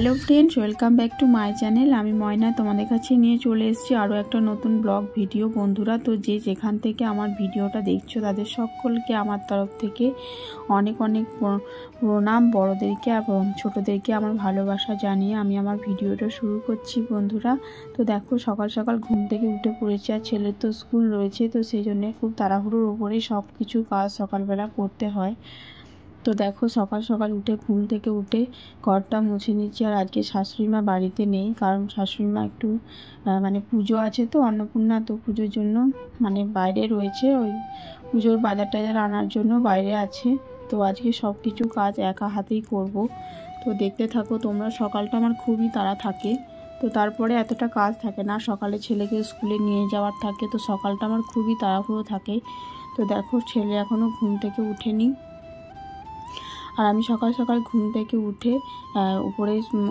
Hello friends, welcome back to my channel. আমি ময়না তোমাদের কাছে নিয়ে চলে এসেছি আরও একটা নতুন ব্লগ ভিডিও। বন্ধুরা, তো যে যেখান থেকে আমার ভিডিওটা দেখছো তাদের সকলকে আমার তরফ থেকে অনেক অনেক প্রণাম। বড়োদেরকে এবং ছোটোদেরকে আমার ভালোবাসা জানিয়ে আমি আমার ভিডিওটা শুরু করছি। বন্ধুরা, তো দেখো সকাল সকাল ঘুম থেকে উঠে পড়েছি, আর ছেলের তো স্কুল রয়েছে, তো সেই জন্যে খুব তাড়াহুড়োর ওপরেই সব কিছু কাজ সকালবেলা করতে হয়। তো দেখো সকাল সকাল উঠে ঘুম থেকে উঠে ঘরটা মুছে নিচ্ছি। আর আজকে শাশুড়ি মা বাড়িতে নেই, কারণ শাশুড়ি মা একটু পুজো আছে, তো অন্নপূর্ণা, তো পুজোর জন্য বাইরে রয়েছে, ওই পুজোর বাজার টাজার আনার জন্য বাইরে আছে। তো আজকে সব কিছু কাজ একা হাতেই করব। তো দেখতে থাকো তোমরা। সকালটা আমার খুবই তাড়া থাকে, তো তারপরে এতটা কাজ থাকে না। সকালে ছেলেকে স্কুলে নিয়ে যাওয়ার থাকে, তো সকালটা আমার খুবই তাড়াহুড়ো থাকে। তো দেখো ছেলে এখনও ঘুম থেকে উঠেনি, আর আমি সকাল সকাল ঘুম থেকে উঠে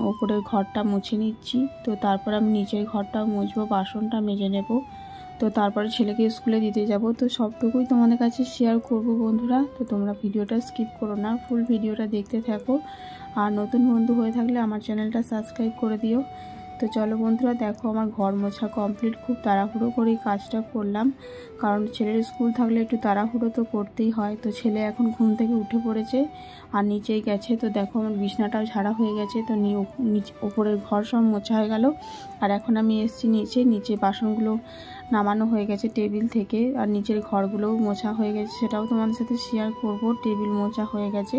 উপরের ঘরটা মুছে নিচ্ছি। তো তারপর আমি নিচের ঘরটা মুছবো, বাসনটা মেজে নেব। তো তারপরে ছেলেকে স্কুলে দিতে যাব। তো সবটুকুই তোমাদের কাছে শেয়ার করব বন্ধুরা। তো তোমরা ভিডিওটা স্কিপ করো না, ফুল ভিডিওটা দেখতে থাকো। আর নতুন বন্ধু হয়ে থাকলে আমার চ্যানেলটা সাবস্ক্রাইব করে দিও। তো চলো বন্ধুরা, দেখো আমার ঘর মোছা কমপ্লিট। খুব তাড়াহুড়ো করেই কাজটা করলাম, কারণ ছেলের স্কুল থাকলে একটু তাড়াহুড়ো তো করতেই হয়। তো ছেলে এখন ঘুম থেকে উঠে পড়েছে আর নিচেই গেছে। তো দেখো আমার বিছনাটাও ঝাড়া হয়ে গেছে, তো ওপরের ঘর সব মোছা হয়ে গেল। আর এখন আমি এসেছি নিচে বাসনগুলো নামানো হয়ে গেছে টেবিল থেকে, আর নিচের ঘরগুলোও মোছা হয়ে গেছে, সেটাও তোমাদের সাথে শেয়ার করব। টেবিল মোছা হয়ে গেছে।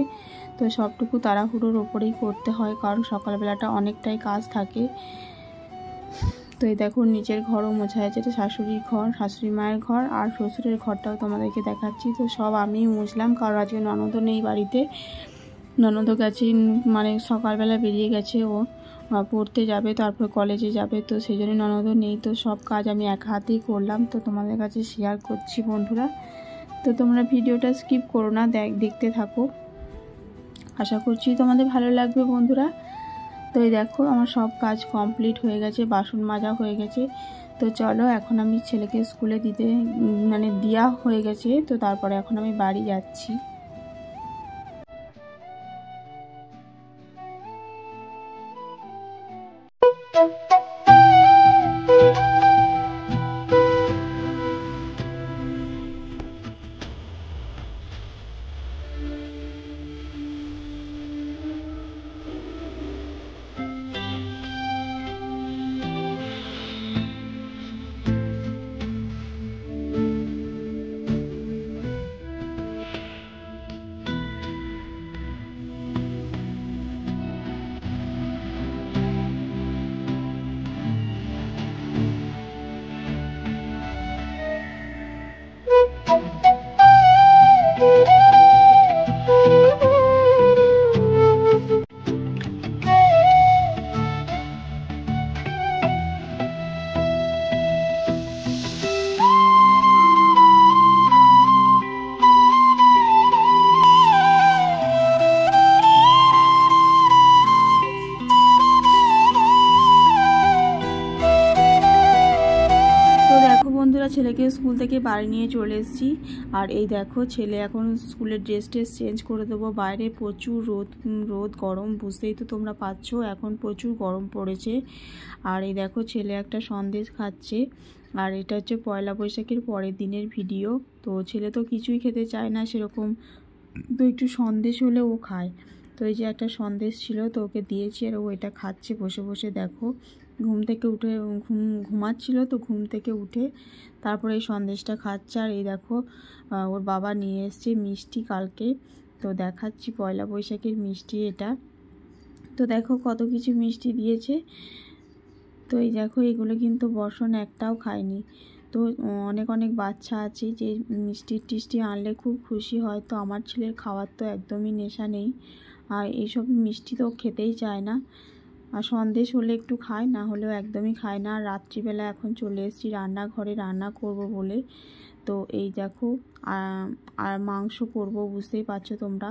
তো সবটুকু তাড়াহুড়োর ওপরেই করতে হয়, কারণ সকালবেলাটা অনেকটাই কাজ থাকে। তো এই দেখো নিচের ঘরও মোছা হয়েছে। এটা শাশুড়ির ঘর, শাশুড়ি মায়ের ঘর, আর শ্বশুরের ঘরটাও তোমাদেরকে দেখাচ্ছি। তো সব আমিই মুছলাম, কারণ আজকে ননদও নেই বাড়িতে। ননদও গেছে, সকালবেলা বেরিয়ে গেছে, ও পড়তে যাবে, তারপর কলেজে যাবে। তো সেই জন্য ননদও নেই, তো সব কাজ আমি এক হাতেই করলাম। তো তোমাদের কাছে শেয়ার করছি বন্ধুরা। তো তোমরা ভিডিওটা স্কিপ করো না, দেখতে থাকো। আশা করছি তোমাদের ভালো লাগবে বন্ধুরা। তো এই দেখো আমার সব কাজ কমপ্লিট হয়ে গেছে, বাসন মাজা হয়ে গেছে। তো চলো এখন আমি ছেলেকে স্কুলে দেওয়া হয়ে গেছে। তো তারপরে এখন আমি বাড়ি যাচ্ছি। বন্ধুরা, ছেলেকে স্কুল থেকে বাড়ি নিয়ে চলে এসেছি। আর এই দেখো ছেলে এখন স্কুলের ড্রেস চেঞ্জ করে দেবো। বাইরে প্রচুর রোদ গরম, বুঝতেই তো তোমরা পাচ্ছ, এখন প্রচুর গরম পড়েছে। আর এই দেখো ছেলে একটা সন্দেশ খাচ্ছে। আর এটা হচ্ছে পয়লা বৈশাখের পরের দিনের ভিডিও। তো ছেলে তো কিছুই খেতে চায় না সেরকম, তো একটু সন্দেশ হলে ও খায়। তো এই যে একটা সন্দেশ ছিল, তো ওকে দিয়েছি, আর ও এটা খাচ্ছে বসে বসে। দেখো ঘুম থেকে উঠে ঘুমাচ্ছিল, তো ঘুম থেকে উঠে তারপরে এই সন্দেশটা খাচ্ছে। আর এই দেখো ওর বাবা নিয়ে এসছে মিষ্টি কালকে, তো দেখাচ্ছি পয়লা বৈশাখের মিষ্টি এটা। তো দেখো কত কিছু মিষ্টি দিয়েছে। তো এই দেখো এগুলো কিন্তু বর্ষণ একটাও খায়নি। তো অনেক অনেক বাচ্চা আছে যে মিষ্টি আনলে খুব খুশি হয়। তো আমার ছেলের খাওয়ার তো একদমই নেশা নেই, আর এইসব মিষ্টি তো খেতেই চায় না। আর সন্দেশ হলে একটু খায়, না হলেও একদমই খায় না। আর রাত্রিবেলা এখন চলে এসেছি রান্নাঘরে রান্না করব বলে। তো এই দেখো আর মাংস করব, বুঝতেই পারছো তোমরা,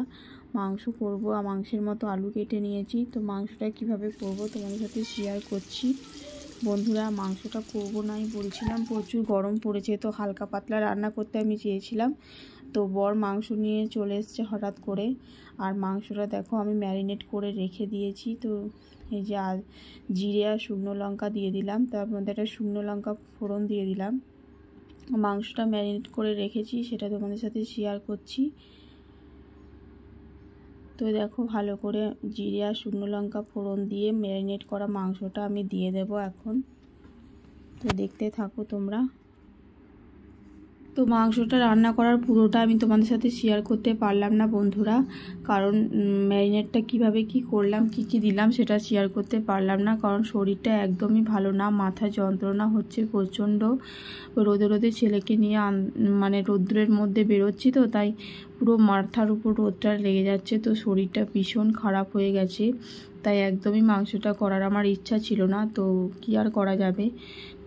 মাংস করব। আর মাংসের মতো আলু কেটে নিয়েছি। তো মাংসটা কিভাবে করব তোমাদের সাথে শেয়ার করছি বন্ধুরা। মাংসটা করব নাই বলছিলাম, প্রচুর গরম পড়েছে, তো হালকা পাতলা রান্না করতে আমি চেয়েছিলাম। তো বর মাংস নিয়ে চলে এসছে হঠাৎ করে। আর মাংসটা দেখো আমি ম্যারিনেট করে রেখে দিয়েছি। তো এই যে জিরে আর শুকনো লঙ্কা দিয়ে দিলাম, তার মধ্যে একটা শুকনো লঙ্কা ফোড়ন দিয়ে দিলাম। মাংসটা ম্যারিনেট করে রেখেছি, সেটা তোমাদের সাথে শেয়ার করছি। তো দেখো ভালো করে জিরে আর শুকনো লঙ্কা ফোড়ন দিয়ে ম্যারিনেট করা মাংসটা আমি দিয়ে দেব এখন। তো দেখতে থাকো তোমরা। তো মাংসটা রান্না করার পুরোটা আমি তোমাদের সাথে শেয়ার করতে পারলাম না বন্ধুরা, কারণ ম্যারিনেটটা কিভাবে কি করলাম, কি কি দিলাম সেটা শেয়ার করতে পারলাম না, কারণ শরীরটা একদমই ভালো না, মাথা যন্ত্রণা হচ্ছে প্রচণ্ড। রোদে রোদে ছেলেকে নিয়ে মানে রৌদ্রের মধ্যে বেরোচ্ছি, তো তাই পুরো মাথার উপর রোদটা লেগে যাচ্ছে, তো শরীরটা ভীষণ খারাপ হয়ে গেছে। তাই একদমই মাংসটা করার আমার ইচ্ছা ছিল না, তো কি আর করা যাবে,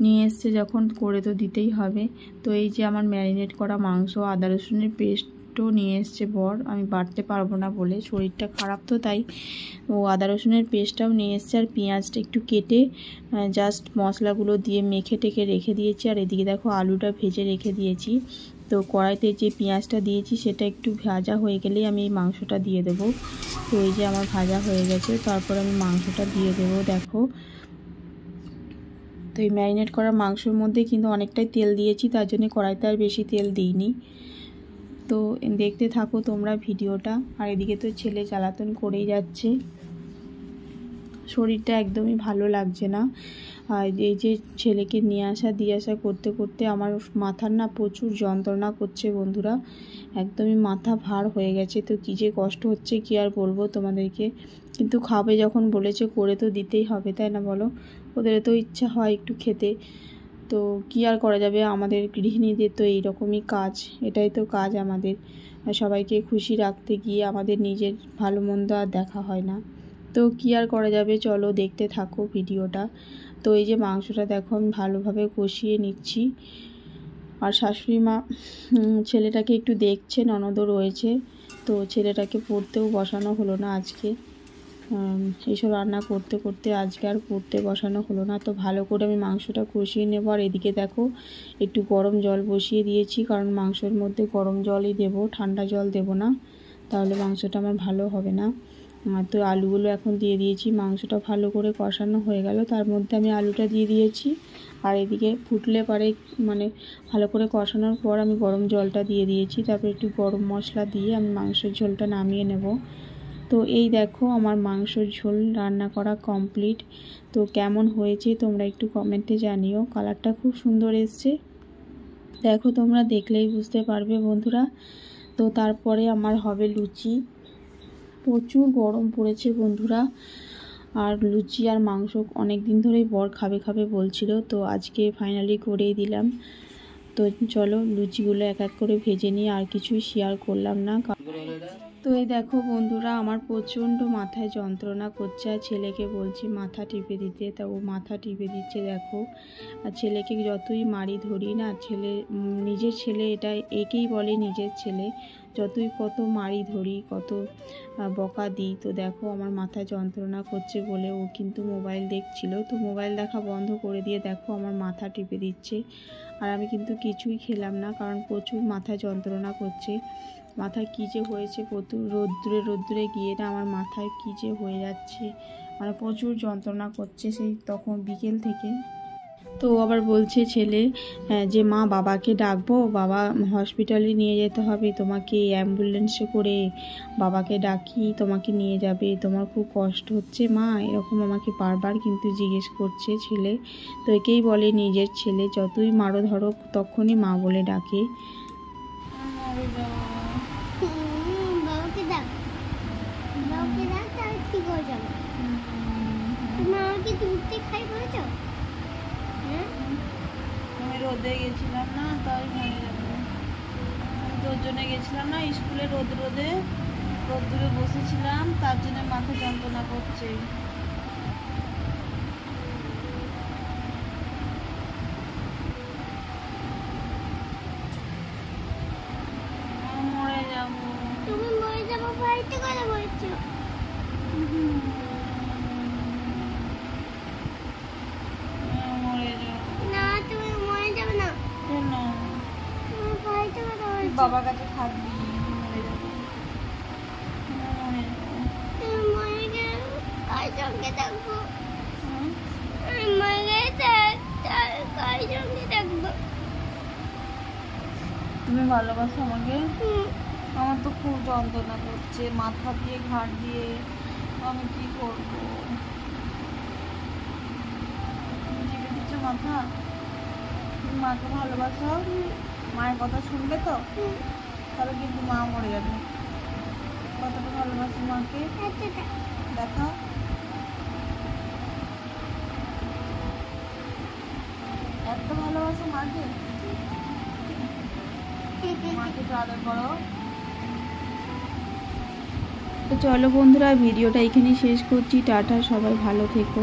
নিয়ে এসছে যখন করে তো দিতেই হবে। তো এই যে আমার ম্যারিনেট করা মাংস, আদা রসুনের পেস্টও নিয়ে এসছে বর, আমি বাটতে পারবো না বলে, শরীরটা খারাপ তো তাই ও আদা রসুনের পেস্টটাও নিয়ে এসছে। আর পেঁয়াজটা একটু কেটে জাস্ট মশলাগুলো দিয়ে মেখে টেকে রেখে দিয়েছি। আর এদিকে দেখো আলুটা ভেজে রেখে দিয়েছি। তো কড়াইতে যে পেঁয়াজটা দিয়েছি সেটা একটু ভাজা হয়ে গেলেই আমি এই মাংসটা দিয়ে দেবো। তো এই যে আমার ভাজা হয়ে গেছে, তারপর আমি মাংসটা দিয়ে দেবো। দেখো তো এই ম্যারিনেট করা মাংসের মধ্যে কিন্তু অনেকটাই তেল দিয়েছি, তার জন্য কড়াইতে আর বেশি তেল দিইনি। তো দেখতে থাকো তোমরা ভিডিওটা। আর এদিকে তো ছেলে জ্বালাতন করেই যাচ্ছে, শরীরটা একদমই ভালো লাগছে না। আর এই যে ছেলেকে নিয়ে আসা দিয়ে আসা করতে করতে আমার মাথার না প্রচুর যন্ত্রণা করছে বন্ধুরা, একদমই মাথা ভার হয়ে গেছে। তো কী যে কষ্ট হচ্ছে কি আর বলবো তোমাদেরকে, কিন্তু খাবে যখন বলেছে করে তো দিতেই হবে, তাই না বলো? ওদের তো ইচ্ছা হয় একটু খেতে, তো কি আর করা যাবে, আমাদের গৃহিণীদের তো এইরকমই কাজ, এটাই তো কাজ আমাদের, সবাইকে খুশি রাখতে গিয়ে আমাদের নিজের ভালো মন্দ আর দেখা হয় না। তো কি আর করা যাবে, চলো দেখতে থাকো ভিডিওটা। তো এই যে মাংসটা দেখো আমি ভালোভাবে কষিয়ে নিচ্ছি। আর শাশুড়ি মা ছেলেটাকে একটু দেখছে, ননদও রয়েছে, তো ছেলেটাকে পড়তেও বসানো হলো না আজকে, এইসব রান্না করতে করতে আজকে আর পড়তে বসানো হলো না। তো ভালো করে আমি মাংসটা কষিয়ে নেব। আর এদিকে দেখো একটু গরম জল বসিয়ে দিয়েছি, কারণ মাংসের মধ্যে গরম জলই দেব, ঠান্ডা জল দেব না, তাহলে মাংসটা আমার ভালো হবে না। তো আলুগুলো এখন দিয়ে দিয়েছি, মাংসটা ভালো করে কষানো হয়ে গেল, তার মধ্যে আমি আলুটা দিয়ে দিয়েছি। আর এদিকে ফুটলে পরে মানে ভালো করে কষানোর পর আমি গরম জলটা দিয়ে দিয়েছি, তারপর একটু গরম মশলা দিয়ে আমি মাংসের ঝোলটা নামিয়ে নেব। তো এই দেখো আমার মাংসের ঝোল রান্না করা কমপ্লিট। তো কেমন হয়েছে তোমরা একটু কমেন্টে জানিও, কালারটা খুব সুন্দর এসছে, দেখো তোমরা দেখলেই বুঝতে পারবে বন্ধুরা। তো তারপরে আমার হবে লুচি, প্রচুর গরম পড়েছে বন্ধুরা, আর লুচি আর মাংস অনেক দিন ধরেই বর খাবে খাবে বলছিল, তো আজকে ফাইনালি করেই দিলাম। তো চলো লুচিগুলো এক এক করে ভেজে নিয়ে আর কিছুই শেয়ার করলাম না। তো এই দেখো বন্ধুরা আমার প্রচণ্ড মাথায় যন্ত্রণা করছে, আর ছেলেকে বলছি মাথা টিপে দিতে, তা ও মাথা টিপে দিচ্ছে দেখো। আর ছেলেকে যতই মারি ধরি না, ছেলে নিজের ছেলে, এটা একেই বলে নিজের ছেলে, যতই কত মারি ধরি কত বকা দিই, তো দেখো আমার মাথায় যন্ত্রণা করছে বলে ও কিন্তু মোবাইল দেখছিল, তো মোবাইল দেখা বন্ধ করে দিয়ে দেখো আমার মাথা টিপে দিচ্ছে। আর আমি কিন্তু কিছুই খেলাম না, কারণ প্রচুর মাথায় যন্ত্রণা করছে, মাথায় কী যে হয়েছে, প্রচুর রোদ্দুরে গিয়ে না আমার মাথায় কী যে হয়ে যাচ্ছে, মানে প্রচুর যন্ত্রণা করছে সেই তখন বিকেল থেকে। তো আবার বলছে ছেলে যে মা বাবাকে ডাকবো, বাবা হসপিটালে নিয়ে যেতে হবে তোমাকে, অ্যাম্বুলেন্সে করে বাবাকে ডাকি, তোমাকে নিয়ে যাবে, তোমার খুব কষ্ট হচ্ছে মা, এরকম আমাকে বারবার কিন্তু জিজ্ঞেস করছে ছেলে। তো একেই বলে নিজের ছেলে, যতই মারো ধরো তখনই মা বলে ডাকে। আমি রোদে গেছিলাম না, তাই মনে যাবে, আমি তোর জন্য গেছিলাম না স্কুলে, রোদ্দুরে বসেছিলাম, তার জন্য মাথা যন্ত্রণা করছে। মরে যাবো। তুমি মরে যাবো বাড়িতে কথা বলছো? বাবার কাছে থাকবি, মরে যাবো। তুমি ভালোবাসো আমাকে? আমার তো খুব যন্ত্রণা করছে, মাথা দিয়ে ঘাড় দিয়ে, আমি কি করবো? তুমি টিপে দিচ্ছ মাথা? তুমি মাকে ভালোবাসো? মায়ের কথা শুনবে তো? তাহলে কিন্তু মা মরে যাবে। কতটা ভালোবাসো মাকে দেখাও। এত ভালোবাসো মাকে? মাকে তো আদর করো। তো চলো বন্ধুরা, ভিডিওটা এখানেই শেষ করছি। টাটা, সবাই ভালো থেকো।